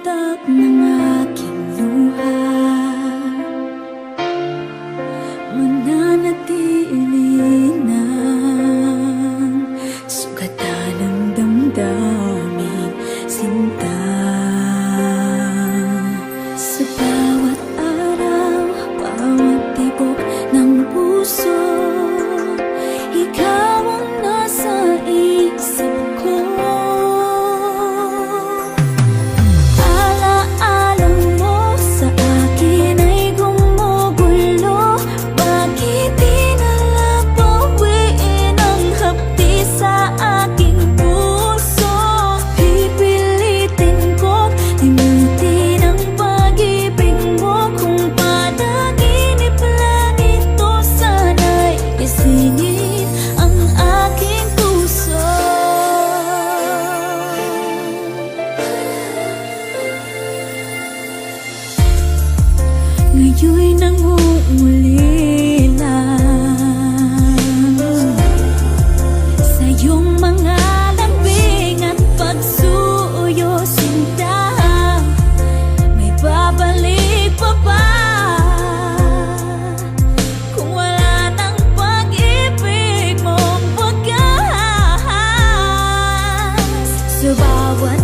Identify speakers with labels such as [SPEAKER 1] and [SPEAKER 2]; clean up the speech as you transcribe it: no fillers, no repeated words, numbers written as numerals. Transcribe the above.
[SPEAKER 1] tatak ng aking luha, mananatili ng sugatan ng damdaming sinta. Sa bawat araw, bawat tibok ng puso, ikaw ang nasa isip ko. Alaala mo sa akin ay gumugulo. Bakit di nalang bawiin ang hapdi sa aking puso? Pipilitin ko limutin ang pag-ibig mo. Kung panaginip lang ito, sana'y isingin ang aking puso. Ngayon'y nangungulila sa iyong mga lambing at pagsuyo, sinta. May babalik pa ba kung wala ng pag-ibig mong wagas? Sa bawat